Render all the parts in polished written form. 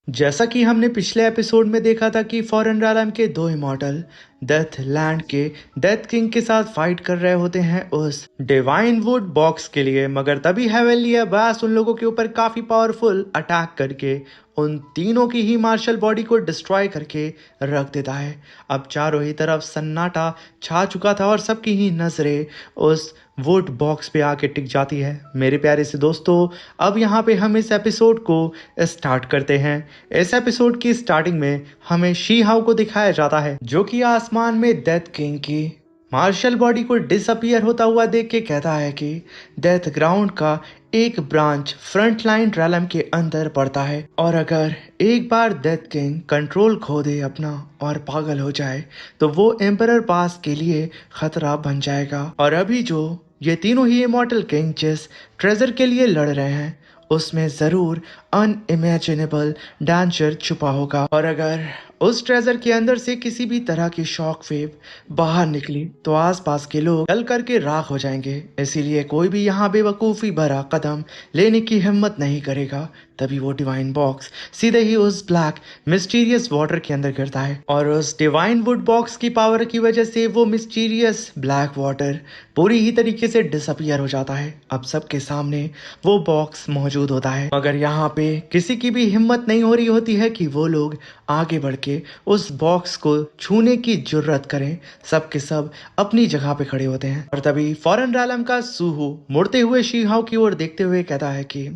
जैसा कि हमने पिछले एपिसोड में देखा था कि फॉरेन रैलम के दो इमॉर्टल डेथ लैंड के डेथ किंग के साथ फाइट कर रहे होते हैं उस डिवाइन वुड बॉक्स के लिए, मगर तभी हेवेलिया बास उन लोगों के ऊपर काफी पावरफुल अटैक करके उन तीनों की ही मार्शल बॉडी को डिस्ट्रॉय करके रख देता है। अब चारों ही तरफ सन्नाटा छा चुका था और सबकी ही नजरें उस वुड बॉक्स पे आके टिक जाती है। मेरे प्यारे से दोस्तों, अब यहाँ पे हम इस एपिसोड को स्टार्ट करते हैं। इस एपिसोड की स्टार्टिंग में हमें शी हाउ को दिखाया जाता है, जो कि आसमान में डेथ किंग की मार्शल बॉडी को डिसअपियर होता हुआ देख के कहता है कि डेथ ग्राउंड का एक ब्रांच फ्रंट लाइन रैलम के अंदर पड़ता है और अगर एक बार डेथ किंग कंट्रोल खो दे अपना और पागल हो जाए तो वो एम्परर पास के लिए खतरा बन जाएगा। और अभी जो ये तीनों ही इमॉर्टल किंग जिस ट्रेजर के लिए लड़ रहे हैं उसमें जरूर अनइमेजिनेबल डेंजर छुपा होगा, और अगर उस ट्रेजर के अंदर से किसी भी तरह की शॉक वेव बाहर निकली तो आसपास के लोग जल करके राख हो जाएंगे। इसीलिए कोई भी यहाँ बेवकूफ़ी भरा कदम लेने की हिम्मत नहीं करेगा। तभी वो डिवाइन बॉक्स सीधे ही उस ब्लैक मिस्टीरियस वाटर के अंदर गिरता है और उस डिवाइन वुड बॉक्स की पावर की वजह से वो मिस्टीरियस ब्लैक वाटर पूरी ही तरीके से डिसअपियर हो जाता है। अब सबके सामने वो बॉक्स मौजूद होता है, मगर यहाँ पे किसी की भी हिम्मत नहीं हो रही होती है कि वो लोग आगे बढ़ के उस बॉक्स को छूने की जुर्रत करें। सब के सब अपनी जगह पे खड़े होते हैं और तभी फॉरेन रैलम का सूहू मुड़ते हुए शीहाओ की ओर देखते हुए कहता है कि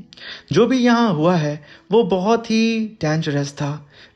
जो भी यहाँ हुआ है वो बहुत ही डेंजरस था,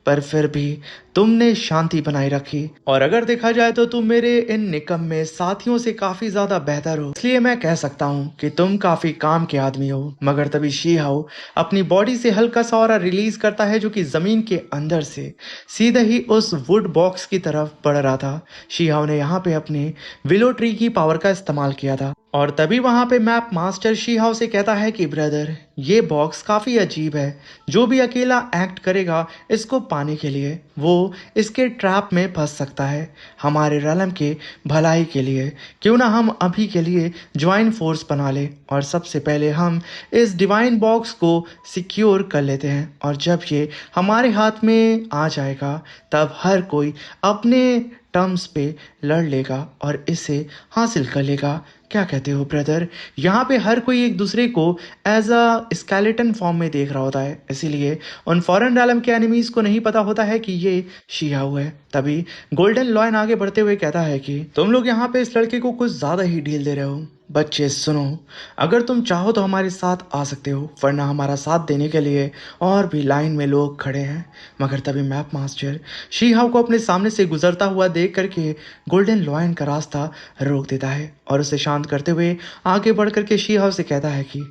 पर फिर भी तुमने शांति बनाए रखी और अगर देखा जाए तो तुम मेरे इन निकम्मे साथियों से काफी ज्यादा बेहतर हो, इसलिए मैं कह सकता हूँ कि तुम काफी काम के आदमी हो। मगर तभी शीहाओ अपनी बॉडी से हल्का सा ऑरा रिलीज करता है जो कि जमीन के अंदर से सीधे ही उस वुड बॉक्स की तरफ बढ़ रहा था। शीहाओ ने यहाँ पे अपने विलो ट्री की पावर का इस्तेमाल किया था और तभी वहां पे मैप मास्टर शीहाओ से कहता है कि ब्रदर, ये बॉक्स काफी अजीब है। जो भी अकेला एक्ट करेगा इसको पाने के लिए वो इसके ट्रैप में फंस सकता है। हमारे रलम के भलाई के लिए क्यों ना हम अभी के लिए ज्वाइन फोर्स बना ले और सबसे पहले हम इस डिवाइन बॉक्स को सिक्योर कर लेते हैं, और जब ये हमारे हाथ में आ जाएगा तब हर कोई अपने टर्म्स पे लड़ लेगा और इसे हासिल कर लेगा। क्या कहते हो ब्रदर? यहाँ पे हर कोई एक दूसरे को एज अ स्केलेटन फॉर्म में देख रहा होता है, इसीलिए उन फॉरेन रैलम के एनिमीज को नहीं पता होता है कि ये शीहाऊ है। तभी गोल्डन लॉयन आगे बढ़ते हुए कहता है कि तुम लोग यहाँ पे इस लड़के को कुछ ज्यादा ही ढील दे रहे हो। बच्चे सुनो, अगर तुम चाहो तो हमारे साथ आ सकते हो, वरना हमारा साथ देने के लिए और भी लाइन में लोग खड़े हैं। मगर तभी मैप मास्टर शीहाव को अपने सामने से गुजरता हुआ देख करके गोल्डन लॉयन का रास्ता रोक देता है और उसे शांत करते हुए आगे बढ़ करके शीहाव से कहता है कि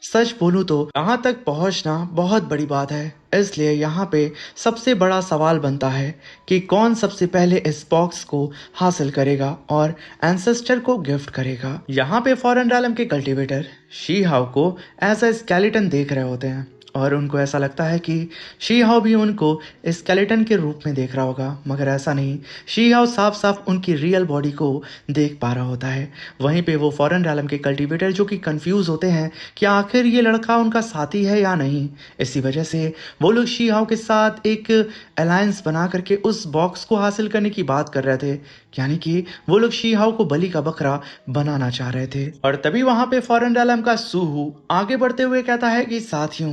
सच बोलूं तो यहाँ तक पहुंचना बहुत बड़ी बात है, इसलिए यहाँ पे सबसे बड़ा सवाल बनता है कि कौन सबसे पहले इस बॉक्स को हासिल करेगा और एंसेस्टर को गिफ्ट करेगा। यहाँ पे फॉरेन रैलम के कल्टीवेटर शीहाव को एज अ स्केलेटन देख रहे होते हैं और उनको ऐसा लगता है कि शीहाव भी उनको स्केलेटन के रूप में देख रहा होगा, मगर ऐसा नहीं। शीहाव साफ साफ उनकी रियल बॉडी को देख पा रहा होता है। वहीं पे वो फॉरेन रैलम के कल्टीवेटर जो कि कंफ्यूज होते हैं कि आखिर ये लड़का उनका साथी है या नहीं। इसी वजह से वो लोग शीहाव के साथ एक अलायंस बना करके उस बॉक्स को हासिल करने की बात कर रहे थे, यानी कि वो लोग शीहाव को बलि का बकरा बनाना चाह रहे थे। और तभी वहां पे फॉरेन रैलम का सूहू आगे बढ़ते हुए कहता है कि साथियों,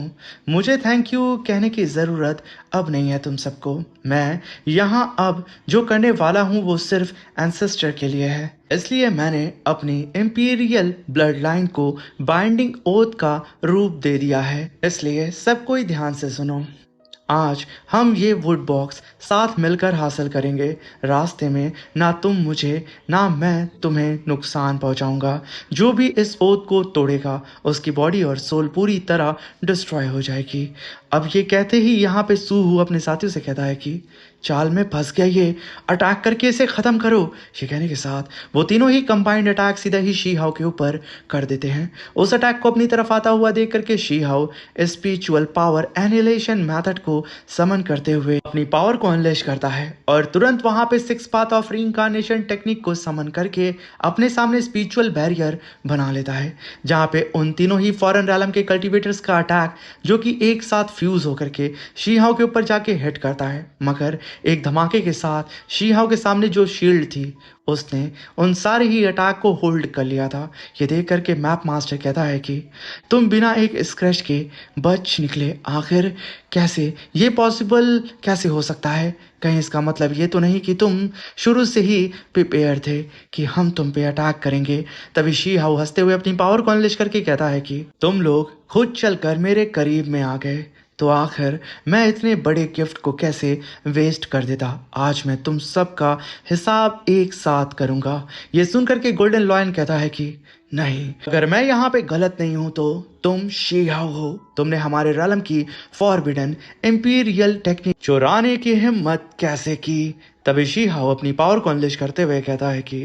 मुझे थैंक यू कहने की ज़रूरत अब नहीं है तुम सबको। मैं यहाँ अब जो करने वाला हूँ वो सिर्फ एंसेस्टर के लिए है, इसलिए मैंने अपनी इंपीरियल ब्लड लाइन को बाइंडिंग ओथ का रूप दे दिया है। इसलिए सब कोई ध्यान से सुनो। आज हम ये वुड बॉक्स साथ मिलकर हासिल करेंगे। रास्ते में ना तुम मुझे ना मैं तुम्हें नुकसान पहुंचाऊंगा। जो भी इस ओथ को तोड़ेगा उसकी बॉडी और सोल पूरी तरह डिस्ट्रॉय हो जाएगी। अब ये कहते ही यहाँ पे सूहू अपने साथियों से कहता है कि चाल में फंस गया, ये अटैक करके इसे खत्म करो। ये कहने के साथ वो तीनों ही कंबाइंड अटैक सीधा ही शीहाव के ऊपर कर देते हैं। उस अटैक को अपनी तरफ आता हुआ देख करके शीहाव स्पिरिचुअल पावर एनिलेशन मेथड को समन करते हुए अपनी पावर को अनलेश करता है और तुरंत वहां पे six path of reincarnation technique को समन करके अपने सामने स्पिरिचुअल बैरियर बना लेता है, जहां पे उन तीनों ही फॉरेन रैलम के कल्टीवेटर्स का अटैक जो कि एक साथ फ्यूज होकर के शीहाओ के ऊपर जाके हिट करता है, मगर एक धमाके के साथ शीहाओ के सामने जो शील्ड थी उसने उन सारे ही अटैक को होल्ड कर लिया था। ये देख करके मैप मास्टर कहता है कि तुम बिना एक स्क्रैच के बच निकले, आखिर कैसे ये पॉसिबल कैसे हो सकता है? कहीं इसका मतलब ये तो नहीं कि तुम शुरू से ही प्रिपेयर थे कि हम तुम पे अटैक करेंगे? तभी शी हाउ हंसते हुए अपनी पावर को अनलिश करके कहता है कि तुम लोग खुद चलकर मेरे करीब में आ गए, तो आखिर मैं इतने बड़े गिफ्ट को कैसे वेस्ट कर देता? आज मैं तुम सबका हिसाब एक साथ करूंगा। ये सुनकर के गोल्डन लॉयन कहता है कि नहीं, अगर मैं यहाँ पे गलत नहीं हूं तो तुम शीहाओ हो। तुमने हमारे रालम की फॉरबिडन इंपीरियल टेक्निक चुराने की हिम्मत कैसे की? तभी शीहाओ अपनी पावर को अनलिश करते हुए कहता है कि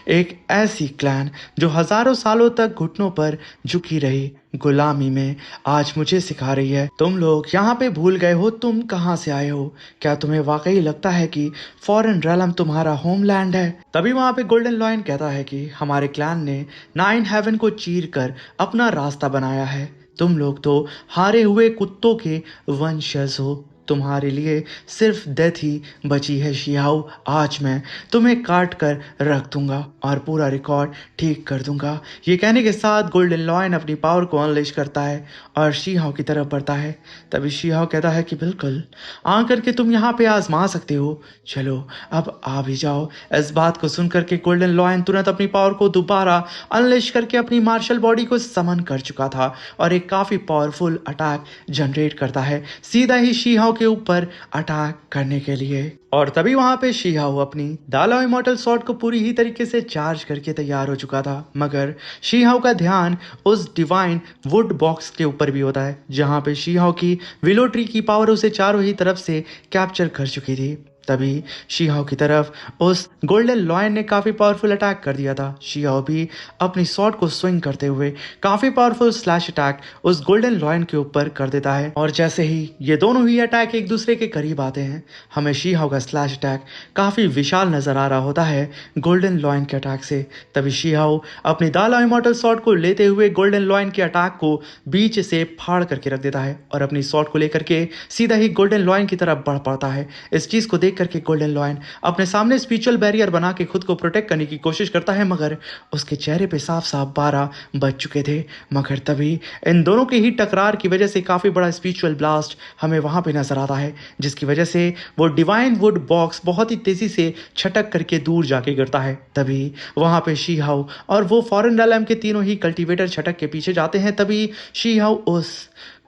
एक ऐसी क्लैन जो हजारों सालों तक घुटनों पर झुकी रही गुलामी में, आज मुझे सिखा रही है। तुम लोग यहाँ पे भूल गए हो तुम कहाँ से आए हो? क्या तुम्हें वाकई लगता है कि फॉरेन रैलम तुम्हारा होमलैंड है? तभी वहां पे गोल्डन लॉयन कहता है कि हमारे क्लैन ने 9 हेवन को चीर कर अपना रास्ता बनाया है। तुम लोग तो हारे हुए कुत्तों के वंशज हो। तुम्हारे लिए सिर्फ डेथ ही बची है शीहाओ। आज मैं तुम्हें काट कर रख दूंगा और पूरा रिकॉर्ड ठीक कर दूंगा। ये कहने के साथ गोल्डन लॉयन अपनी पावर को अनलेश करता है और शीहाओ की तरफ बढ़ता है। तभी शीहाओ कहता है कि बिल्कुल, आकर के तुम यहाँ पे आजमा सकते हो, चलो अब आ भी जाओ। इस बात को सुनकर के गोल्डन लॉयन तुरंत अपनी पावर को दोबारा अनलेश करके अपनी मार्शल बॉडी को समन कर चुका था और एक काफी पावरफुल अटैक जनरेट करता है सीधा ही शीहाओ के ऊपर अटैक करने के लिए। और तभी वहां पे शीहाओ अपनी दाला इमॉर्टल स्वॉर्ड को पूरी ही तरीके से चार्ज करके तैयार हो चुका था, मगर शीहाओ का ध्यान उस डिवाइन वुड बॉक्स के ऊपर भी होता है जहां पे शीहाओ की विलो ट्री की पावर उसे चारों ही तरफ से कैप्चर कर चुकी थी। तभी शीहाओ की तरफ उस गोल्डन लॉयन ने काफी पावरफुल अटैक कर दिया था। शीहाओ भी अपनी स्वॉर्ड को स्विंग करते हुए काफी पावरफुल स्लैश अटैक उस गोल्डन लॉयन के ऊपर कर देता है और जैसे ही ये दोनों ही अटैक एक दूसरे के करीब आते हैं, हमें शीहाओ का स्लैश अटैक काफी विशाल नजर आ रहा होता है गोल्डन लॉयन के अटैक से। तभी शीहाओ अपनी दाला इमॉर्टल स्वॉर्ड को लेते हुए गोल्डन लॉयन के अटैक को बीच से फाड़ करके रख देता है और अपनी स्वॉर्ड को लेकर के सीधा ही गोल्डन लॉयन की तरफ बढ़ पड़ता है। इस चीज को देख करके गोल्डन लॉयन अपने सामने स्पिरिचुअल बैरियर बना के खुद को प्रोटेक्ट करने की कोशिश करता है, मगर उसके चेहरे पे साफ साफ 12 बज चुके थे। मगर तभी इन दोनों के ही टकरार की वजह से काफी बड़ा स्पिरिचुअल ब्लास्ट हमें वहां पे नजर आता है, जिसकी वजह से वो डिवाइन वुड बॉक्स बहुत ही तेजी से छटक करके दूर जाके गिरता है। तभी वहां पे शीहाओ और वो फॉरेन रैलम के तीनों ही कल्टीवेटर छटक के पीछे जाते हैं। तभी शीहाओ उस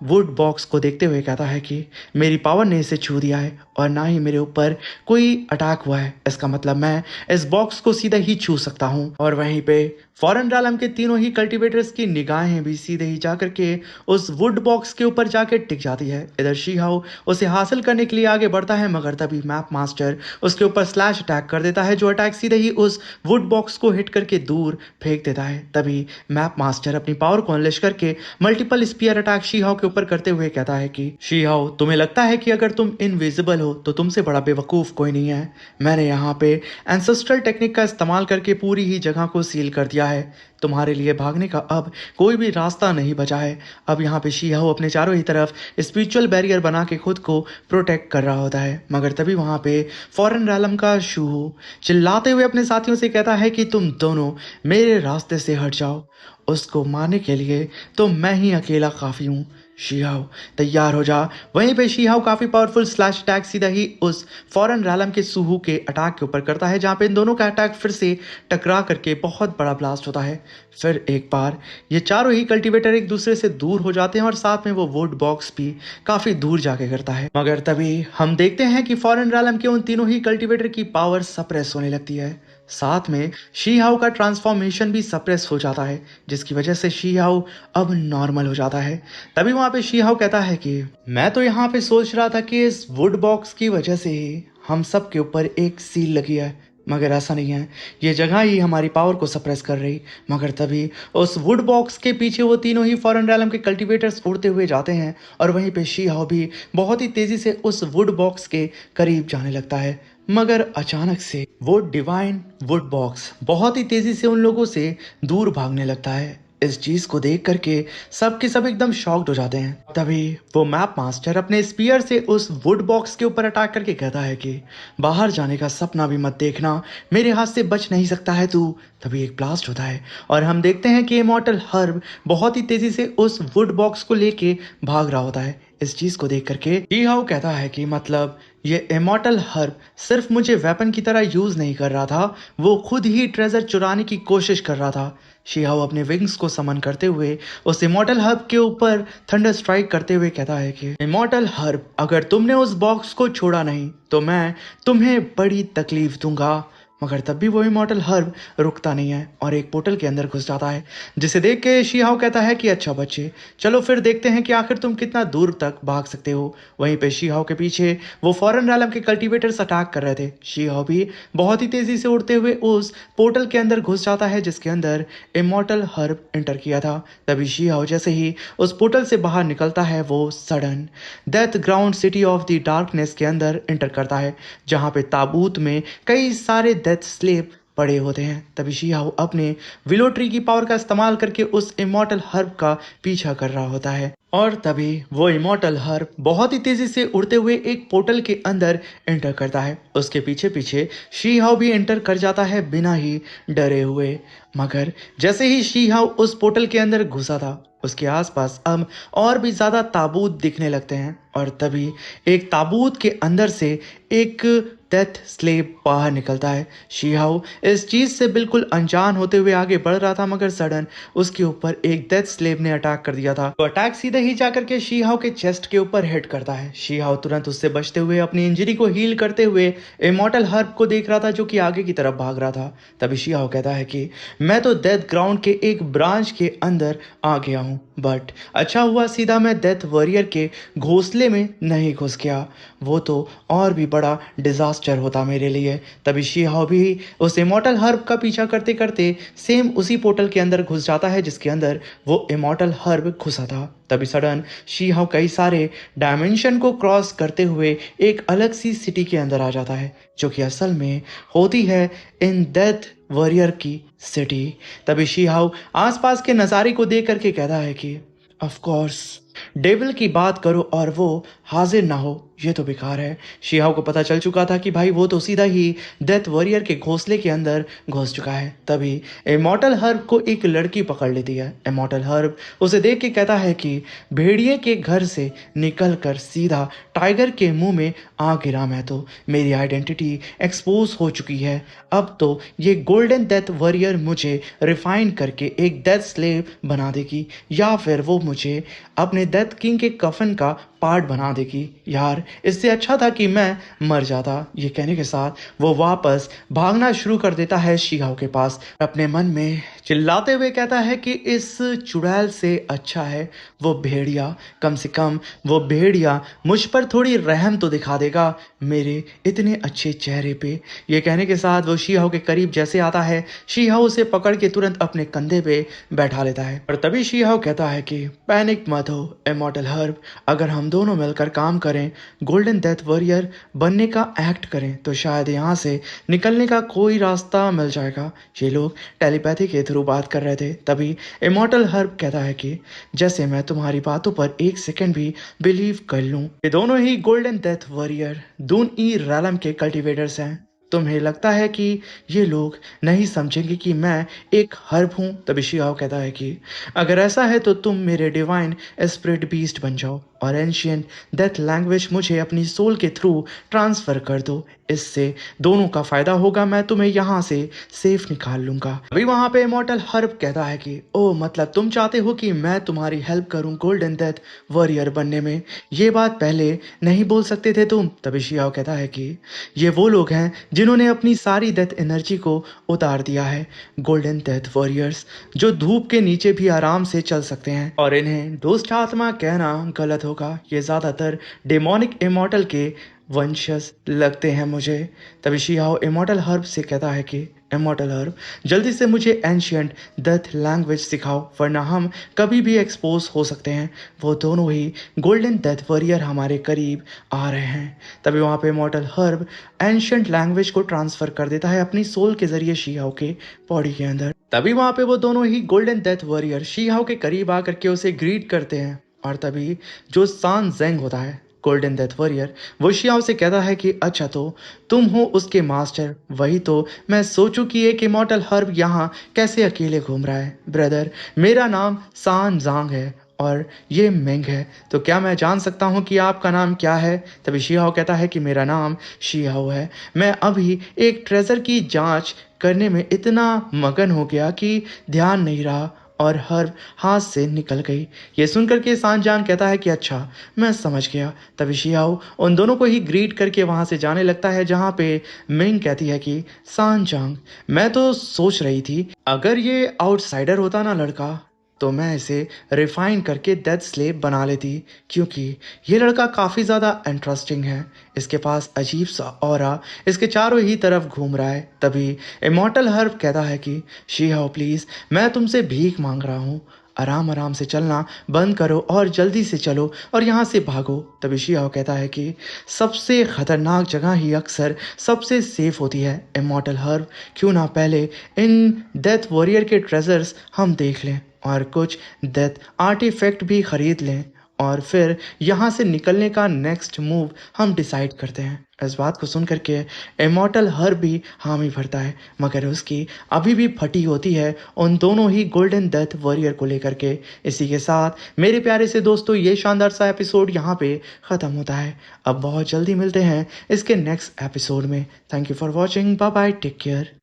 वुड बॉक्स को देखते हुए कहता है कि मेरी पावर ने इसे छू दिया है और ना ही मेरे ऊपर कोई अटैक हुआ है, इसका मतलब मैं इस बॉक्स को सीधा ही छू सकता हूँ। और वहीं पे फॉरेन रैलम के तीनों ही कल्टीवेटर्स की निगाहें भी सीधे ही जाकर के उस वुड बॉक्स के ऊपर जाके टिक जाती है। इधर शीहाओ उसे हासिल करने के लिए आगे बढ़ता है, मगर तभी मैप मास्टर उसके ऊपर स्लैश अटैक कर देता है, जो अटैक सीधे ही उस वुड बॉक्स को हिट करके दूर फेंक देता है। तभी मैप मास्टर अपनी पावर को अनलेश करके मल्टीपल स्पीयर अटैक शीहाओ के ऊपर करते हुए कहता है कि शीहाओ, तुम्हें लगता है कि अगर तुम इनविजिबल हो तो तुमसे बड़ा बेवकूफ कोई नहीं है। मैंने यहाँ पे एंसेस्ट्रल टेक्निक का इस्तेमाल करके पूरी ही जगह को सील कर दिया है। तुम्हारे लिए भागने का अब कोई भी रास्ता नहीं बचा है। अब यहाँ पे शीहाओ अपने चारों ही तरफ स्पिरिचुअल बैरियर बना के खुद को प्रोटेक्ट कर रहा होता है, मगर तभी वहाँ पे फॉरेन रैलम का शूहू चिल्लाते हुए अपने साथियों से कहता है कि तुम दोनों मेरे रास्ते से हट जाओ। उसको मारने के लिए तो मैं ही अकेला काफी हूँ। शीहाओ तैयार हो जा। वहीं पे शीहाओ काफी पावरफुल स्लैश अटैक सीधा ही उस फॉरेन रैलम के सूहू के अटैक के ऊपर करता है, जहां पे इन दोनों का अटैक फिर से टकरा करके बहुत बड़ा ब्लास्ट होता है। फिर एक बार ये चारों ही कल्टीवेटर एक दूसरे से दूर हो जाते हैं और साथ में वो वुड बॉक्स भी काफी दूर जाके गिरता है। मगर तभी हम देखते हैं कि फॉरेन रैलम के उन तीनों ही कल्टीवेटर की पावर सप्रेस होने लगती है, साथ में शीहाओ का ट्रांसफॉर्मेशन भी सप्रेस हो जाता है, जिसकी वजह से शीहाओ अब नॉर्मल हो जाता है। तभी वहां पे शीहाओ कहता है कि मैं तो यहाँ पे सोच रहा था कि इस वुड बॉक्स की वजह से ही हम सब के ऊपर एक सील लगी है, मगर ऐसा नहीं है। ये जगह ही हमारी पावर को सप्रेस कर रही। मगर तभी उस वुड बॉक्स के पीछे वो तीनों ही फॉरेन रैलम के कल्टीवेटर्स उड़ते हुए जाते हैं और वहीं पे शीहाओ भी बहुत ही तेजी से उस वुड बॉक्स के करीब जाने लगता है। मगर अचानक से वो डिवाइन वुड बॉक्स बहुत ही तेजी से उन लोगों से दूर भागने लगता है इस चीज को देख करके सब के सब एकदम शॉक्ड हो जाते हैं। तभी वो मैप मास्टर अपने स्पीयर से उस वुड बॉक्स के ऊपर अटैक करके कहता है कि बाहर जाने का सपना भी मत देखना, मेरे हाथ से बच नहीं सकता है तू। तभी एक ब्लास्ट होता है और हम देखते हैं कि इमॉर्टल हर्ब बहुत ही तेजी से उस वुड बॉक्स को लेके भाग रहा होता है। इस चीज को देख करके जी हाउ कहता है कि मतलब ये इमॉर्टल हर्ब सिर्फ मुझे वेपन की तरह यूज नहीं कर रहा था, वो खुद ही ट्रेजर चुराने की कोशिश कर रहा था। शिहाओ अपने विंग्स को समन करते हुए उस इमॉर्टल हर्ब के ऊपर थंडर स्ट्राइक करते हुए कहता है कि इमॉर्टल हर्ब, अगर तुमने उस बॉक्स को छोड़ा नहीं तो मैं तुम्हें बड़ी तकलीफ दूंगा। मगर तब भी वो इमॉर्टल हर्ब रुकता नहीं है और एक पोर्टल के अंदर घुस जाता है, जिसे देख के शिहाओ कहता है कि अच्छा बच्चे, चलो फिर देखते हैं कि आखिर तुम कितना दूर तक भाग सकते हो। वहीं पे शिहाओ के पीछे वो फॉरेन रैलम के कल्टीवेटर्स अटैक कर रहे थे। शिहाओ भी बहुत ही तेजी से उड़ते हुए उस पोर्टल के अंदर घुस जाता है जिसके अंदर इमॉर्टल हर्ब एंटर किया था। तभी शिहाओ जैसे ही उस पोर्टल से बाहर निकलता है वो sudden death ground city of the darkness के अंदर एंटर करता है, जहां पे ताबूत में कई सारे डेथ स्लेब पड़े होते हैं। तभी शिहाओ अपने विलो ट्री की पावर का इस्तेमाल करके उस इमॉर्टल हर्ब का पीछा कर रहा होता है और तभी वो इमॉर्टल हर्ब बहुत ही तेजी से उड़ते हुए एक पोर्टल के अंदर एंटर करता है। उसके पीछे पीछे शिहाओ भी एंटर कर जाता है बिना ही डरे हुए। मगर जैसे ही शिहाओ उस पोर्टल के अंदर घुसा था, उसके आसपास अब और भी ज्यादा ताबूत दिखने लगते हैं और तभी एक ताबूत के अंदर से एक डेथ स्लेब बाहर निकलता है। शिहाओ इस चीज से बिल्कुल अनजान होते हुए आगे बढ़ रहा था, मगर सडन उसके ऊपर एक डेथ स्लेब ने अटैक कर दिया था। तो अटैक सीधे ही जाकर के शिहाओ के चेस्ट के ऊपर हिट करता है। शिहाओ तुरंत उससे बचते हुए अपनी इंजरी को हील करते हुए इमॉर्टल हर्ब को देख रहा था जो कि आगे की तरफ भाग रहा था। तभी शिहाओ कहता है कि मैं तो डेथ ग्राउंड के एक ब्रांच के अंदर आ गया हूँ, बट अच्छा हुआ सीधा मैं डेथ वॉरियर के घोंसले में नहीं घुस गया, वो तो और भी बड़ा डिजास्टर होता मेरे लिए। तभी शिहाओ भी उस इमॉर्टल हर्ब का पीछा करते करते सेम उसी पोर्टल के अंदर घुस जाता है जिसके अंदर वो इमॉर्टल हर्ब घुसा था। तभी सडन शिहाओ कई सारे डायमेंशन को क्रॉस करते हुए एक अलग सी सिटी के अंदर आ जाता है, जो कि असल में होती है इन डेथ वॉरियर की सिटी। तभी शिहाओ आसपास के नज़ारे को देख करके कहता है कि ऑफ कोर्स डेविल की बात करो और वो हाजिर ना हो, ये तो बेकार है। शिहाओ को पता चल चुका था कि भाई वो तो सीधा ही डेथ वॉरियर के घोंसले के अंदर घुस चुका है। तभी इमॉर्टल हर्ब को एक लड़की पकड़ लेती है। इमॉर्टल हर्ब उसे देख के कहता है कि भेड़िए के घर से निकलकर सीधा टाइगर के मुंह में आ गिरा मैं तो, मेरी आइडेंटिटी एक्सपोज हो चुकी है। अब तो ये गोल्डन डेथ वॉरियर मुझे रिफाइन करके एक डेथ स्लेव बना देगी, या फिर वो मुझे अपने डेथ किंग के कफन का पार्ट बना देगी। यार इससे अच्छा था कि मैं मर जाता। ये कहने के साथ वो वापस भागना शुरू कर देता है शिहाओ के पास, अपने मन में चिल्लाते हुए कहता है कि इस चुड़ैल से अच्छा है वो भेड़िया, कम से कम वो भेड़िया मुझ पर थोड़ी रहम तो दिखा देगा मेरे इतने अच्छे चेहरे पे। ये कहने के साथ वो शिहाओ के करीब जैसे आता है, शिहाओ उसे पकड़ के तुरंत अपने कंधे पे बैठा लेता है और तभी शिहाओ कहता है कि पैनिक मत हो इमॉर्टल हर्ब, अगर हम दोनों मिलकर काम करें, गोल्डन डेथ वॉरियर बनने का एक्ट करें, तो शायद यहाँ से निकलने का कोई रास्ता मिल जाएगा। ये लोग टेलीपैथी के थ्रू बात कर रहे थे। तभी इमॉर्टल हर्ब कहता है कि जैसे मैं तुम्हारी बातों पर एक सेकंड भी बिलीव कर लूं, ये दोनों ही गोल्डन डेथ वॉरियर दून ई रैलम के कल्टीवेटर्स हैं। तुम्हें लगता है कि ये लोग नहीं समझेंगे कि मैं एक हर्ब हूँ? तभी शिहाओ कहता है कि अगर ऐसा है तो तुम मेरे डिवाइन स्पिरिट बीस्ट बन जाओ और एंशियंट डेथ लैंग्वेज मुझे अपनी सोल के थ्रू ट्रांसफर कर दो, इससे दोनों का फायदा होगा, मैं तुम्हें यहाँ से सेफ निकाल लूंगा। अभी वहां पे इमॉर्टल हर्ब कहता है कि ओ मतलब तुम चाहते हो कि मैं तुम्हारी हेल्प करूं गोल्डन डेथ वॉरियर बनने में, ये बात पहले नहीं बोल सकते थे तुम? तभी शिहाओ कहता है कि ये वो लोग हैं जिन्होंने अपनी सारी डेथ एनर्जी को उतार दिया है, गोल्डन डेथ वॉरियर्स जो धूप के नीचे भी आराम से चल सकते हैं, और इन्हें दुष्ट आत्मा कहना गलत होगा, ये ज्यादातर डेमोनिक इमॉर्टल के वंशज लगते हैं मुझे। तभी शिहाओ इमॉर्टल हर्ब से कहता है कि इमॉर्टल हर्ब जल्दी से मुझे एंशियंट डेथ लैंग्वेज सिखाओ, वरना हम कभी भी एक्सपोज हो सकते हैं। वो दोनों ही गोल्डन डेथ वॉरियर हमारे करीब आ रहे हैं। तभी वहाँ पे इमॉर्टल हर्ब एंशियंट लैंग्वेज को ट्रांसफर कर देता है अपनी सोल के जरिए शिहाओ के बॉडी के अंदर। तभी वहां पे वो दोनों ही गोल्डन डेथ वॉरियर शीहाओ के करीब आकर के उसे ग्रीट करते हैं। और तभी जो सान जेंग होता है गोल्डन डेथ वॉरियर, वो शियाओ से कहता है कि अच्छा तो तुम हो उसके मास्टर, वही तो मैं सोचूं कि एक इमॉर्टल हर्ब यहाँ कैसे अकेले घूम रहा है। ब्रदर, मेरा नाम सान जांग है और ये मेंग है, तो क्या मैं जान सकता हूँ कि आपका नाम क्या है? तभी शियाओ कहता है कि मेरा नाम शियाओ है। मैं अभी एक ट्रेजर की जांच करने में इतना मगन हो गया कि ध्यान नहीं रहा और हर हाथ से निकल गई। ये सुनकर के सांजान कहता है कि अच्छा, मैं समझ गया। तभी शियाओ उन दोनों को ही ग्रीट करके वहां से जाने लगता है, जहां पे मिंग कहती है कि सांजांग, मैं तो सोच रही थी अगर ये आउटसाइडर होता ना लड़का, तो मैं इसे रिफाइन करके डेथ स्लेव बना लेती, क्योंकि ये लड़का काफ़ी ज़्यादा इंटरेस्टिंग है। इसके पास अजीब सा ऑरा इसके चारों ही तरफ घूम रहा है। तभी इमॉर्टल हर्ब कहता है कि शीहाओ प्लीज़, मैं तुमसे भीख मांग रहा हूँ, आराम आराम से चलना बंद करो और जल्दी से चलो और यहाँ से भागो। तभी शियाओ कहता है कि सबसे खतरनाक जगह ही अक्सर सबसे सेफ होती है इमॉर्टल हर्ब, क्यों ना पहले इन डेथ वॉरियर के ट्रेजर्स हम देख लें और कुछ डेथ आर्टिफैक्ट भी खरीद लें और फिर यहाँ से निकलने का नेक्स्ट मूव हम डिसाइड करते हैं। इस बात को सुन करके इमॉर्टल हर भी हामी भरता है, मगर उसकी अभी भी फटी होती है उन दोनों ही गोल्डन डेथ वॉरियर को लेकर के। इसी के साथ मेरे प्यारे से दोस्तों, ये शानदार सा एपिसोड यहाँ पे ख़त्म होता है। अब बहुत जल्दी मिलते हैं इसके नेक्स्ट एपिसोड में। Thank you for watching, bye bye, take care.